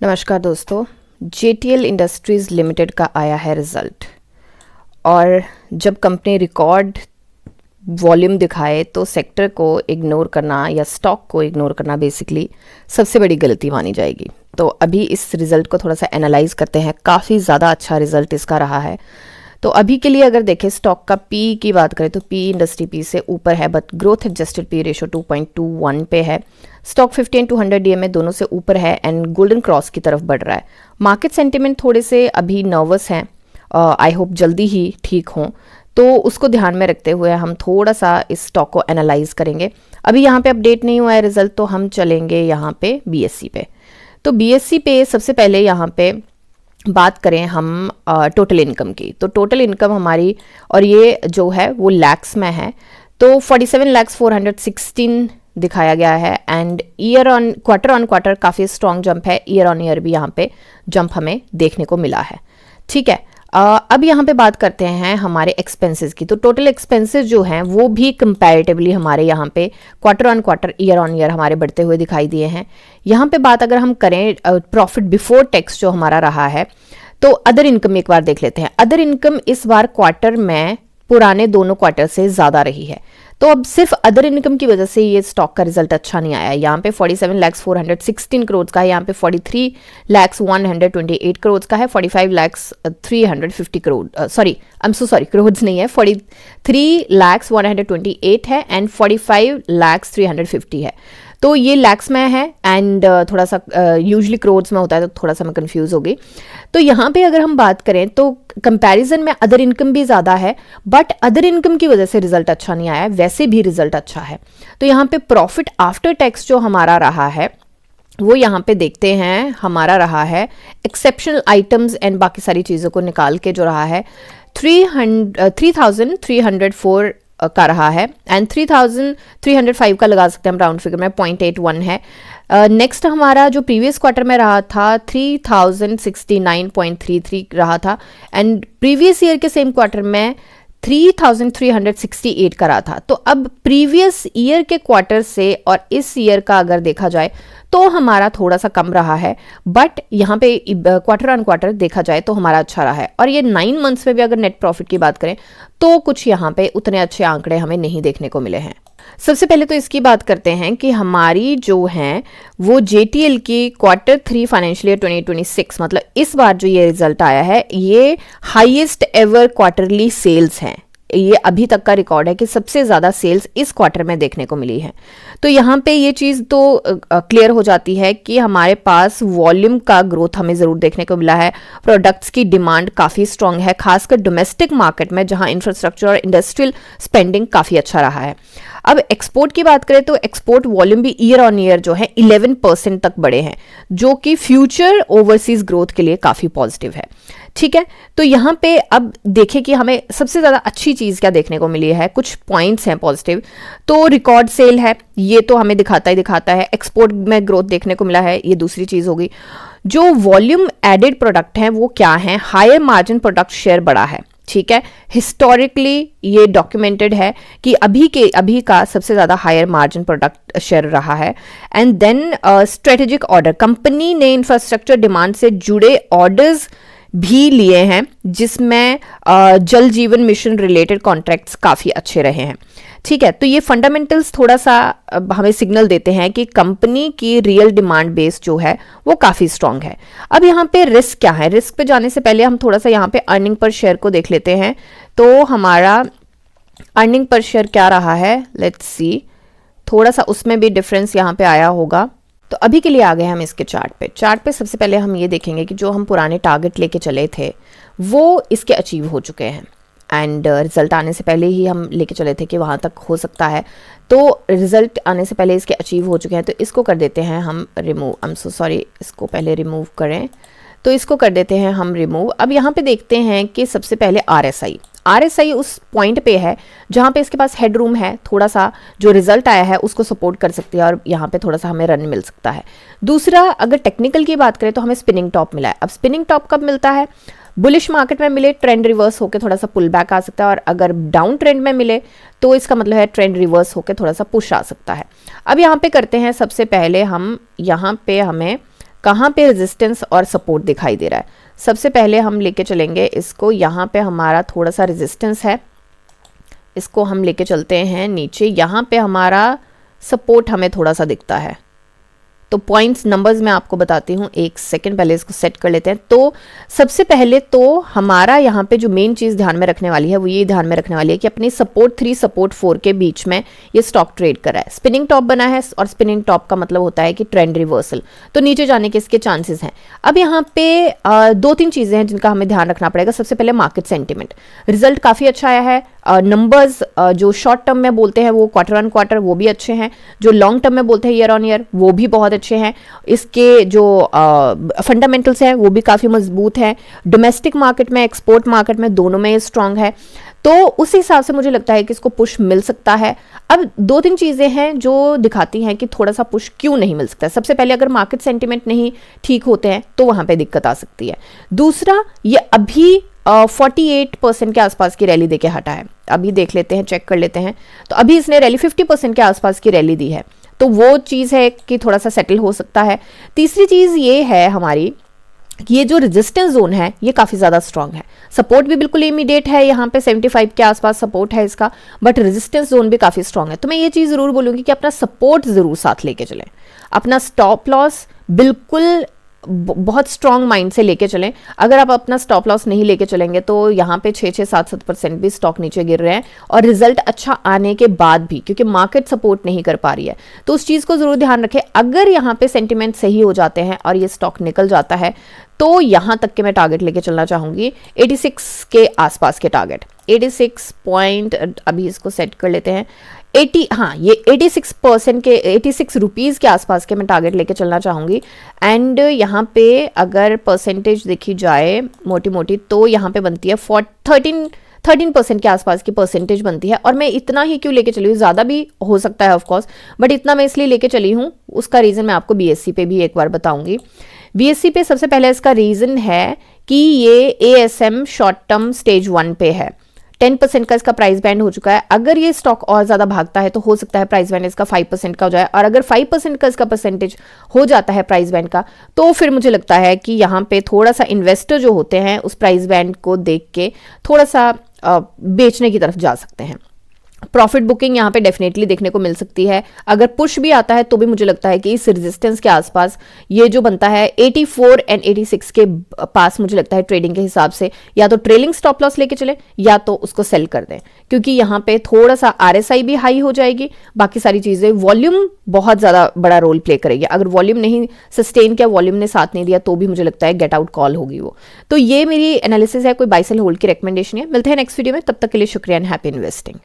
नमस्कार दोस्तों। JTL industries limited का आया है रिज़ल्ट, और जब कंपनी रिकॉर्ड वॉल्यूम दिखाए तो सेक्टर को इग्नोर करना या स्टॉक को इग्नोर करना बेसिकली सबसे बड़ी गलती मानी जाएगी। तो अभी इस रिज़ल्ट को थोड़ा सा एनालाइज करते हैं। काफ़ी ज़्यादा अच्छा रिज़ल्ट इसका रहा है। तो अभी के लिए अगर देखें स्टॉक का पी की बात करें तो पी इंडस्ट्री पी से ऊपर है, but growth adjusted P ratio 2.21 पे है। स्टॉक 50 एंड 200 DMA दोनों से ऊपर है एंड गोल्डन क्रॉस की तरफ बढ़ रहा है। मार्केट सेंटिमेंट थोड़े से अभी नर्वस हैं, आई होप जल्दी ही ठीक हों, तो उसको ध्यान में रखते हुए हम थोड़ा सा इस स्टॉक को एनालाइज करेंगे। अभी यहाँ पे अपडेट नहीं हुआ है रिजल्ट, तो हम चलेंगे यहाँ पे BSE पे। तो BSE पे सबसे पहले यहाँ पे बात करें हम टोटल इनकम की, तो टोटल इनकम हमारी, और ये जो है वो लैक्स में है, तो 47,416 दिखाया गया है। एंड ईयर ऑन क्वार्टर काफ़ी स्ट्रॉन्ग जंप है, ईयर ऑन ईयर भी यहाँ पे जंप हमें देखने को मिला है। ठीक है, अब यहाँ पे बात करते हैं हमारे एक्सपेंसेस की। तो टोटल एक्सपेंसेस जो हैं वो भी कंपैरेटिवली हमारे यहाँ पे क्वार्टर ईयर ऑन ईयर हमारे बढ़ते हुए दिखाई दिए हैं। यहाँ पे बात अगर हम करें प्रॉफिट बिफोर टैक्स जो हमारा रहा है, तो अदर इनकम एक बार देख लेते हैं। अदर इनकम इस बार क्वार्टर में पुराने दोनों क्वार्टर से ज़्यादा रही है, तो अब सिर्फ अदर इनकम की वजह से ये स्टॉक का रिजल्ट अच्छा नहीं आया। यहाँ पे 47,416 करोड़ का है, यहाँ पे 43,128 करोड़ का है, 45,350 crore, sorry I am so sorry, crore नहीं है, 43,128 है एंड 45,350 है। तो ये लैक्स में है एंड थोड़ा सा यूजुअली करोड्स में होता है, तो थोड़ा सा मैं कंफ्यूज हो गई। तो यहाँ पे अगर हम बात करें तो कंपैरिजन में अदर इनकम भी ज़्यादा है, बट अदर इनकम की वजह से रिजल्ट अच्छा नहीं आया, वैसे भी रिजल्ट अच्छा है। तो यहाँ पे प्रॉफिट आफ्टर टैक्स जो हमारा रहा है वो यहाँ पे देखते हैं, हमारा रहा है एक्सेप्शनल आइटम्स एंड बाकी सारी चीज़ों को निकाल के जो रहा है 3,304 का रहा है एंड 3,305 का लगा सकते हैं हम राउंड फिगर में, 0.81 है। नेक्स्ट हमारा जो प्रीवियस क्वार्टर में रहा था 3,069.33 रहा था एंड प्रीवियस ईयर के सेम क्वार्टर में 3,368 का रहा था। तो अब प्रीवियस ईयर के क्वार्टर से और इस ईयर का अगर देखा जाए तो हमारा थोड़ा सा कम रहा है, बट यहाँ पे क्वार्टर ऑन क्वार्टर देखा जाए तो हमारा अच्छा रहा है। और ये 9 मंथ्स में भी अगर नेट प्रॉफिट की बात करें तो कुछ यहाँ पे उतने अच्छे आंकड़े हमें नहीं देखने को मिले हैं। सबसे पहले तो इसकी बात करते हैं कि हमारी जो है वो JTL की Q3 फाइनेंशियल ईयर 2026, मतलब इस बार जो ये रिजल्ट आया है ये हाईएस्ट एवर क्वार्टरली सेल्स हैं। ये अभी तक का रिकॉर्ड है कि सबसे ज़्यादा सेल्स इस क्वार्टर में देखने को मिली है। तो यहाँ पे ये चीज़ तो क्लियर हो जाती है कि हमारे पास वॉल्यूम का ग्रोथ हमें ज़रूर देखने को मिला है। प्रोडक्ट्स की डिमांड काफ़ी स्ट्रांग है, खासकर डोमेस्टिक मार्केट में जहाँ इंफ्रास्ट्रक्चर और इंडस्ट्रियल स्पेंडिंग काफ़ी अच्छा रहा है। अब एक्सपोर्ट की बात करें तो एक्सपोर्ट वॉल्यूम भी ईयर ऑन ईयर जो है 11% तक बढ़े हैं, जो कि फ्यूचर ओवरसीज ग्रोथ के लिए काफ़ी पॉजिटिव है। ठीक है, तो यहाँ पे अब देखें कि हमें सबसे ज़्यादा अच्छी चीज़ क्या देखने को मिली है। कुछ पॉइंट्स हैं पॉजिटिव, तो रिकॉर्ड सेल है, ये तो हमें दिखाता है। एक्सपोर्ट में ग्रोथ देखने को मिला है, ये दूसरी चीज़ होगी। जो वॉल्यूम एडेड प्रोडक्ट हैं वो क्या हैं, हायर मार्जिन प्रोडक्ट शेयर बढ़ा है। ठीक है, हिस्टोरिकली ये डॉक्यूमेंटेड है कि अभी का सबसे ज़्यादा हायर मार्जिन प्रोडक्ट शेयर रहा है। And then strategic order, company ने इंफ्रास्ट्रक्चर डिमांड से जुड़े ऑर्डर्स भी लिए हैं, जिसमें जल जीवन मिशन रिलेटेड कॉन्ट्रैक्ट्स काफ़ी अच्छे रहे हैं। ठीक है, तो ये फंडामेंटल्स थोड़ा सा हमें सिग्नल देते हैं कि कंपनी की रियल डिमांड बेस जो है वो काफ़ी स्ट्रांग है। अब यहाँ पे रिस्क क्या है, रिस्क पे जाने से पहले हम थोड़ा सा यहाँ पे अर्निंग पर शेयर को देख लेते हैं। तो हमारा अर्निंग पर शेयर क्या रहा है, लेट्स सी, थोड़ा सा उसमें भी डिफरेंस यहाँ पे आया होगा। तो अभी के लिए आ गए हम इसके चार्ट पे सबसे पहले हम ये देखेंगे कि जो हम पुराने टारगेट लेके चले थे वो इसके अचीव हो चुके हैं एंड रिजल्ट आने से पहले ही हम लेके चले थे कि वहाँ तक हो सकता है, तो रिजल्ट आने से पहले इसके अचीव हो चुके हैं। तो इसको कर देते हैं हम remove, I am so sorry, इसको पहले रिमूव करें, तो इसको कर देते हैं हम रिमूव। अब यहाँ पे देखते हैं कि सबसे पहले RSI उस पॉइंट पे है जहाँ पे इसके पास हेडरूम है, थोड़ा सा जो रिजल्ट आया है उसको सपोर्ट कर सकती है और यहाँ पे थोड़ा सा हमें रन मिल सकता है। दूसरा, अगर टेक्निकल की बात करें तो हमें स्पिनिंग टॉप मिला है। अब स्पिनिंग टॉप कब मिलता है, बुलिश मार्केट में मिले, ट्रेंड रिवर्स होकर थोड़ा सा पुल बैक आ सकता है, और अगर डाउन ट्रेंड में मिले तो इसका मतलब है ट्रेंड रिवर्स होकर थोड़ा सा पुश आ सकता है। अब यहाँ पे करते हैं सबसे पहले हम यहाँ पे हमें कहाँ पे रेजिस्टेंस और सपोर्ट दिखाई दे रहा है। सबसे पहले हम लेके चलेंगे इसको, यहाँ पे हमारा थोड़ा सा रेजिस्टेंस है, इसको हम लेके चलते हैं नीचे। यहाँ पे हमारा सपोर्ट हमें थोड़ा सा दिखता है, तो पॉइंट्स नंबर्स मैं आपको बताती हूँ, एक सेकंड पहले इसको सेट कर लेते हैं। तो सबसे पहले तो हमारा यहाँ पे जो मेन चीज़ ध्यान में रखने वाली है वो ये ध्यान में रखने वाली है कि अपनी सपोर्ट 3 सपोर्ट 4 के बीच में ये स्टॉक ट्रेड कर रहा है। स्पिनिंग टॉप बना है और स्पिनिंग टॉप का मतलब होता है कि ट्रेंड रिवर्सल, तो नीचे जाने के इसके चांसेस हैं। अब यहाँ पे 2-3 चीज़ें हैं जिनका हमें ध्यान रखना पड़ेगा। सबसे पहले मार्केट सेंटिमेंट, रिजल्ट काफ़ी अच्छा आया है। नंबर्स जो शॉर्ट टर्म में बोलते हैं वो क्वार्टर ऑन क्वार्टर वो भी अच्छे हैं, जो लॉन्ग टर्म में बोलते हैं ईयर ऑन ईयर वो भी बहुत अच्छे हैं। इसके जो फंडामेंटल्स हैं वो भी काफ़ी मजबूत हैं। डोमेस्टिक मार्केट में, एक्सपोर्ट मार्केट में, दोनों में स्ट्रांग है। तो उस हिसाब से मुझे लगता है कि इसको पुश मिल सकता है। अब 2-3 चीज़ें हैं जो दिखाती हैं कि थोड़ा सा पुश क्यों नहीं मिल सकता है। सबसे पहले अगर मार्केट सेंटिमेंट नहीं ठीक होते हैं तो वहाँ पे दिक्कत आ सकती है। दूसरा, ये अभी 48% के आसपास की रैली देके हटा है। अभी देख लेते हैं, चेक कर लेते हैं, तो अभी इसने रैली 50% के आसपास की रैली दी है, तो वो चीज़ है कि थोड़ा सा सेटल हो सकता है। तीसरी चीज़ ये है हमारी, ये जो रेजिस्टेंस जोन है ये काफ़ी ज़्यादा स्ट्रांग है। सपोर्ट भी बिल्कुल इमीडिएट है, यहाँ पे 75 के आसपास सपोर्ट है इसका, बट रेजिस्टेंस जोन भी काफ़ी स्ट्रांग है। तो मैं ये चीज़ ज़रूर बोलूँगी कि अपना सपोर्ट ज़रूर साथ लेके चलें, अपना स्टॉप लॉस बिल्कुल बहुत स्ट्रांग माइंड से लेके चलें। अगर आप अपना स्टॉप लॉस नहीं लेके चलेंगे तो यहाँ पे 6-7% भी स्टॉक नीचे गिर रहे हैं, और रिजल्ट अच्छा आने के बाद भी, क्योंकि मार्केट सपोर्ट नहीं कर पा रही है। तो उस चीज़ को ज़रूर ध्यान रखें। अगर यहाँ पे सेंटिमेंट सही हो जाते हैं और ये स्टॉक निकल जाता है तो यहाँ तक के मैं टारगेट लेके चलना चाहूँगी, 86 के आसपास के टारगेट, 86 पॉइंट, अभी इसको सेट कर लेते हैं 80, हाँ ये 86% के 86 रुपीज़ के आसपास के मैं टारगेट लेके चलना चाहूँगी। एंड यहाँ पे अगर परसेंटेज देखी जाए मोटी मोटी तो यहाँ पे बनती है 13% के आसपास की परसेंटेज बनती है। और मैं इतना ही क्यों लेके चली हूँ, ज़्यादा भी हो सकता है ऑफकोर्स, बट इतना मैं इसलिए लेके चली हूँ, उसका रीज़न मैं आपको BSE पे भी एक बार बताऊँगी। BSE पे सबसे पहले इसका रीज़न है कि ये ASM शॉर्ट टर्म स्टेज 1 पे है, 10% का इसका प्राइस बैंड हो चुका है। अगर ये स्टॉक और ज़्यादा भागता है तो हो सकता है प्राइस बैंड इसका 5% का हो जाए, और अगर 5% का इसका परसेंटेज हो जाता है प्राइस बैंड का, तो फिर मुझे लगता है कि यहाँ पे थोड़ा सा इन्वेस्टर जो होते हैं उस प्राइस बैंड को देख के थोड़ा सा बेचने की तरफ जा सकते हैं। प्रॉफिट बुकिंग यहाँ पे डेफिनेटली देखने को मिल सकती है। अगर पुश भी आता है तो भी मुझे लगता है कि इस रेजिस्टेंस के आसपास ये जो बनता है 84 एंड 86 के पास, मुझे लगता है ट्रेडिंग के हिसाब से या तो ट्रेलिंग स्टॉप लॉस लेके चले या तो उसको सेल कर दें, क्योंकि यहाँ पे थोड़ा सा RSI भी हाई हो जाएगी। बाकी सारी चीज़ें, वॉल्यूम बहुत ज़्यादा बड़ा रोल प्ले करेगी। अगर वॉल्यूम नहीं सस्टेन किया, वॉल्यूम ने साथ नहीं दिया, तो भी मुझे लगता है गेट आउट कॉल होगी वो। तो ये मेरी एनालिसिस है, कोई बाय सेल होल्ड की रिकमेंडेशन है। मिलते हैं नेक्स्ट वीडियो में, तब तक के लिए शुक्रिया एंड हैप्पी इन्वेस्टिंग।